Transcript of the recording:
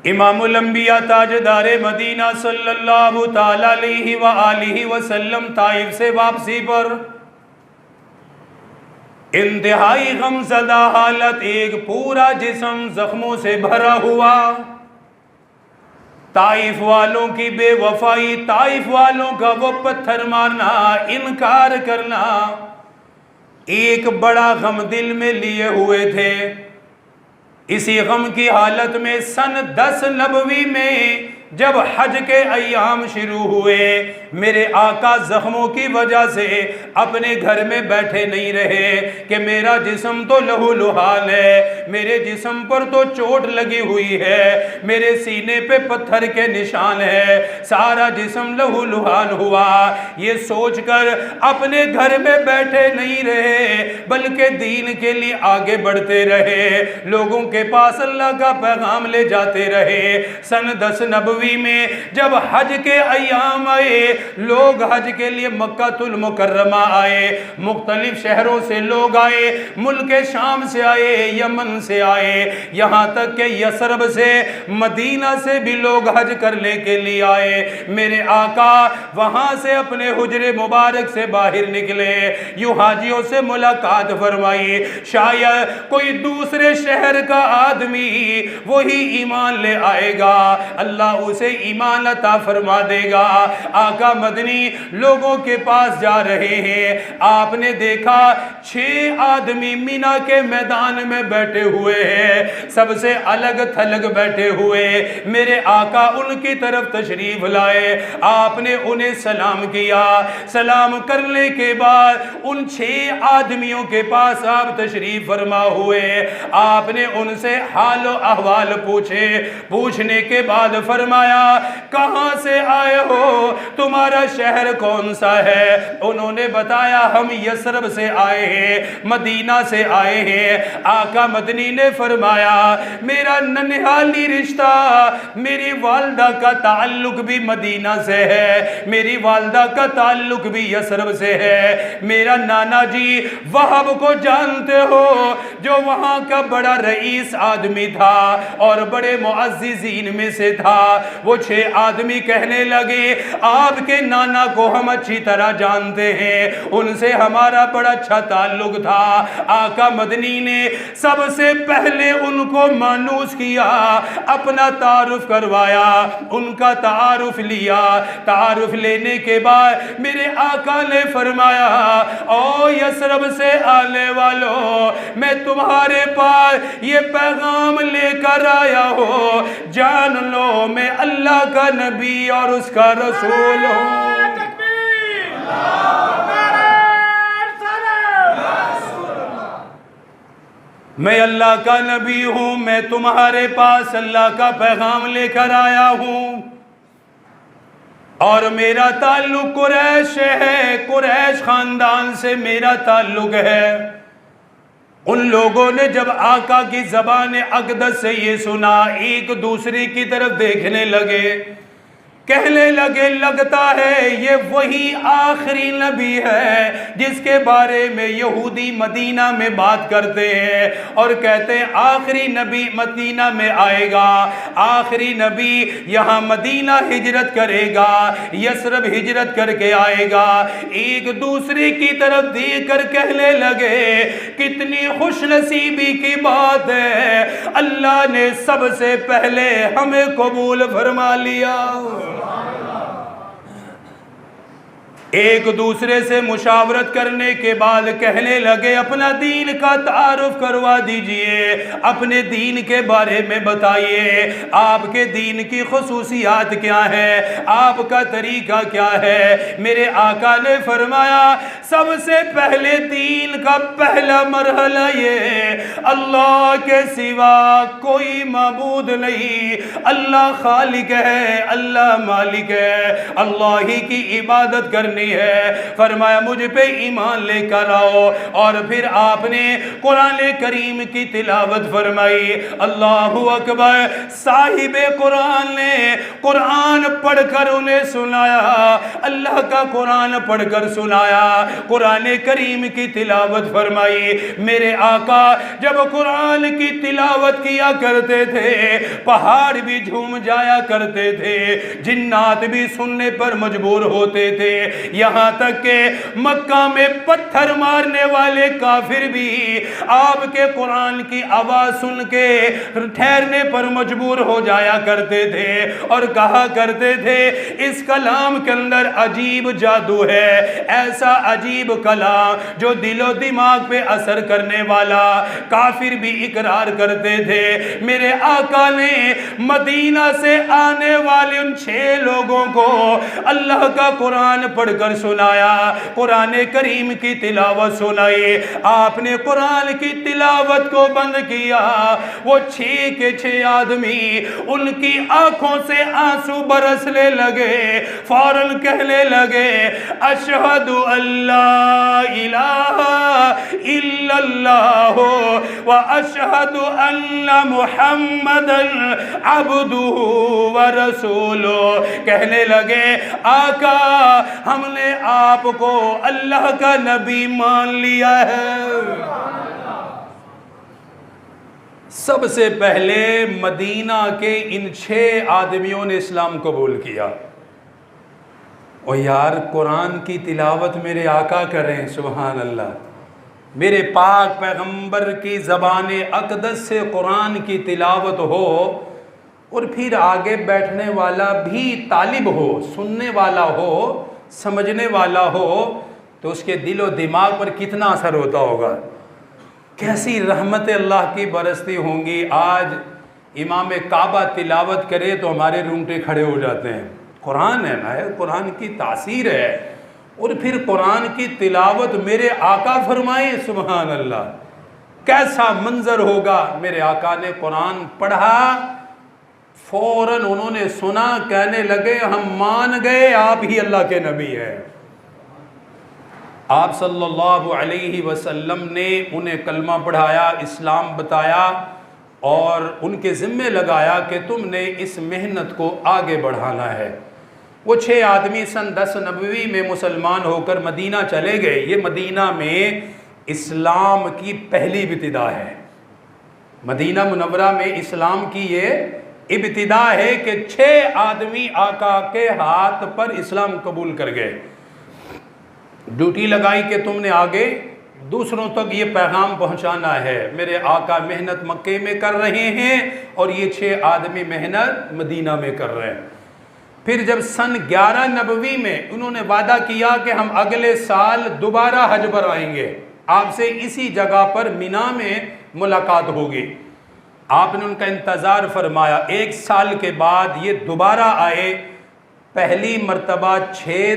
امام الانبیاء تاجدار مدینہ صلی اللہ تعالی علیہ وآلہ وسلم طائف سے واپسی پر انتہائی غمزدہ حالت، ایک پورا جسم زخموں سے بھرا ہوا، طائف والوں کی بے وفائی، طائف والوں کا وہ پتھر مارنا، انکار کرنا، ایک بڑا غم دل میں لیے ہوئے تھے۔ اسی غم کی حالت میں سن 10 نبوی میں جب حج کے ایام شروع ہوئے، میرے آقا زخموں کی وجہ سے اپنے گھر میں بیٹھے نہیں رہے کہ میرا جسم تو لہو لحال ہے، میرے جسم پر تو چوٹ لگی ہوئی ہے، میرے سینے پہ پتھر کے نشان ہے، سارا جسم لہو لحال ہوا۔ یہ سوچ کر اپنے گھر میں بیٹھے نہیں رہے بلکہ دین کے لیے آگے بڑھتے رہے، لوگوں کے پاس اللہ کا پیغام لے جاتے رہے۔ سن 10 نبوی میں جب حج کے ایام آئے، لوگ حج کے لیے مکہ المکرمہ آئے، مختلف شہروں سے لوگ آئے، ملک شام سے آئے، یمن سے آئے، یہاں تک کہ یثرب سے، مدینہ سے بھی لوگ حج کرنے کے لیے آئے۔ میرے آقا وہاں سے اپنے حجر مبارک سے باہر نکلے، یوں حاجیوں سے ملاقات فرمائی، شاید کوئی دوسرے شہر کا آدمی وہی ایمان لے آئے گا، اللہ اسے ایمان عطا فرما دے گا۔ آقا مدنی لوگوں کے پاس جا رہے ہیں، آپ نے دیکھا 6 آدمی مینا کے میدان میں بیٹھے ہوئے ہیں، سب سے الگ تھلگ بیٹھے ہوئے۔ میرے آقا ان کی طرف تشریف لائے، آپ نے انہیں سلام کیا، سلام کرنے کے بعد ان 6 آدمیوں کے پاس آپ تشریف فرما ہوئے، آپ نے ان سے حال و احوال پوچھنے کے بعد فرمایا کہاں سے آئے ہو، تمہارا شہر کون سا ہے؟ انہوں نے بتایا ہم یثرب سے آئے ہیں، مدینہ سے آئے ہیں۔ آقا مدنی نے فرمایا میرا ننہالی رشتہ، میری والدہ کا تعلق بھی مدینہ سے ہے، میری والدہ کا تعلق بھی یثرب سے ہے، میرا نانا جی وہب کو جانتے ہو جو وہاں کا بڑا رئیس آدمی تھا اور بڑے معززین میں سے تھا۔ وہ 6 آدمی کہنے لگے آپ کے نانا کو ہم اچھی طرح جانتے ہیں، ان سے ہمارا بڑا اچھا تعلق تھا۔ آقا مدنی نے سب سے پہلے ان کو مانوس کیا، اپنا تعارف کروایا، ان کا تعارف لیا، تعارف لینے کے بعد میرے آقا نے فرمایا او یثرب سے آنے والوں، میں تمہارے پاس یہ پیغام لے کر آیا ہوں، جان لو میں اللہ کا نبی اور اس کا رسول ہوں۔ میں اللہ کا نبی ہوں، میں تمہارے پاس اللہ کا پیغام لے کر آیا ہوں، اور میرا تعلق قریش ہے، قریش خاندان سے میرا تعلق ہے۔ ان لوگوں نے جب آقا کی زبان اقدس سے یہ سنا، ایک دوسرے کی طرف دیکھنے لگے، کہنے لگے لگتا ہے یہ وہی آخری نبی ہے جس کے بارے میں یہودی مدینہ میں بات کرتے ہیں اور کہتے ہیں آخری نبی مدینہ میں آئے گا، آخری نبی یہاں مدینہ ہجرت کرے گا، یثرب ہجرت کر کے آئے گا۔ ایک دوسرے کی طرف دیکھ کر کہنے لگے کتنی خوش نصیبی کی بات ہے، اللہ نے سب سے پہلے ہمیں قبول فرما لیا۔ ایک دوسرے سے مشاورت کرنے کے بعد کہنے لگے اپنا دین کا تعارف کروا دیجئے، اپنے دین کے بارے میں بتائیے، آپ کے دین کی خصوصیات کیا ہے، آپ کا طریقہ کیا ہے۔ میرے آقا نے فرمایا سب سے پہلے دین کا پہلا مرحلہ یہ اللہ کے سوا کوئی معبود نہیں، اللہ خالق ہے، اللہ مالک ہے، اللہ ہی کی عبادت کرنے کرنی ہے، فرمایا مجھ پہ ایمان لے کر آؤ، اور پھر آپ نے قرآن کریم کی تلاوت فرمائی۔ اللہ اکبر، صاحب قرآن نے قرآن پڑھ کر انہیں سنایا، اللہ کا قرآن پڑھ کر سنایا، قرآن کریم کی تلاوت فرمائی۔ میرے آقا جب قرآن کی تلاوت کیا کرتے تھے پہاڑ بھی جھوم جایا کرتے تھے، جنات بھی سننے پر مجبور ہوتے تھے، یہاں تک کہ مکہ میں پتھر مارنے والے کافر بھی آپ کے قرآن کی آواز سن کے ٹھہرنے پر مجبور ہو جایا کرتے تھے اور کہا کرتے تھے اس کلام کے اندر عجیب جادو ہے، ایسا عجیب کلام جو دل و دماغ پہ اثر کرنے والا۔ کافر بھی اقرار کرتے تھے۔ میرے آقا نے مدینہ سے آنے والے ان 6 لوگوں کو اللہ کا قرآن پڑھ کر سنایا، قرآن کریم کی تلاوت سنائی۔ آپ نے قرآن کی تلاوت کو بند کیا، وہ 6 کے 6 آدمی ان کی آنکھوں سے آنسو برسنے لگے، فوراً کہنے لگے اشہد اللہ الہ الا اللہ و اشہد ان محمد عبدہ و رسولہ۔ کہنے لگے آقا ہم نے آپ کو اللہ کا نبی مان لیا ہے۔ سب سے پہلے مدینہ کے ان 6 آدمیوں نے اسلام قبول کیا۔ اور یار قرآن کی تلاوت میرے آقا کریں، سبحان اللہ، میرے پاک پیغمبر کی زبان اقدس سے قرآن کی تلاوت ہو، اور پھر آگے بیٹھنے والا بھی طالب ہو، سننے والا ہو، سمجھنے والا ہو، تو اس کے دل و دماغ پر کتنا اثر ہوتا ہوگا، کیسی رحمت اللہ کی برستی ہوں گی۔ آج امام کعبہ تلاوت کرے تو ہمارے رونگٹے کھڑے ہو جاتے ہیں۔ قرآن ہے نا، قرآن کی تاثیر ہے، اور پھر قرآن کی تلاوت میرے آقا فرمائیں، سبحان اللہ، کیسا منظر ہوگا۔ میرے آقا نے قرآن پڑھا، فوراً انہوں نے سنا، کہنے لگے ہم مان گئے آپ ہی اللہ کے نبی ہیں۔ آپ صلی اللہ علیہ وسلم نے انہیں کلمہ پڑھایا، اسلام بتایا، اور ان کے ذمہ لگایا کہ تم نے اس محنت کو آگے بڑھانا ہے۔ وہ 6 آدمی سن 10 نبوی میں مسلمان ہو کر مدینہ چلے گئے۔ یہ مدینہ میں اسلام کی پہلی ابتدا ہے، مدینہ منورہ میں اسلام کی یہ ابتدا ہے کہ 6 آدمی آقا کے ہاتھ پر اسلام قبول کر گئے۔ ڈیوٹی لگائی کہ تم نے آگے دوسروں تک یہ پیغام پہنچانا ہے۔ میرے آقا محنت مکے میں کر رہے ہیں اور یہ 6 آدمی محنت مدینہ میں کر رہے ہیں۔ پھر جب سن 11 نبوی میں انہوں نے وعدہ کیا کہ ہم اگلے سال دوبارہ حج پر آئیں گے، آپ سے اسی جگہ پر مینا میں ملاقات ہوگی۔ آپ نے ان کا انتظار فرمایا۔ 1 سال کے بعد یہ دوبارہ آئے، پہلی مرتبہ 6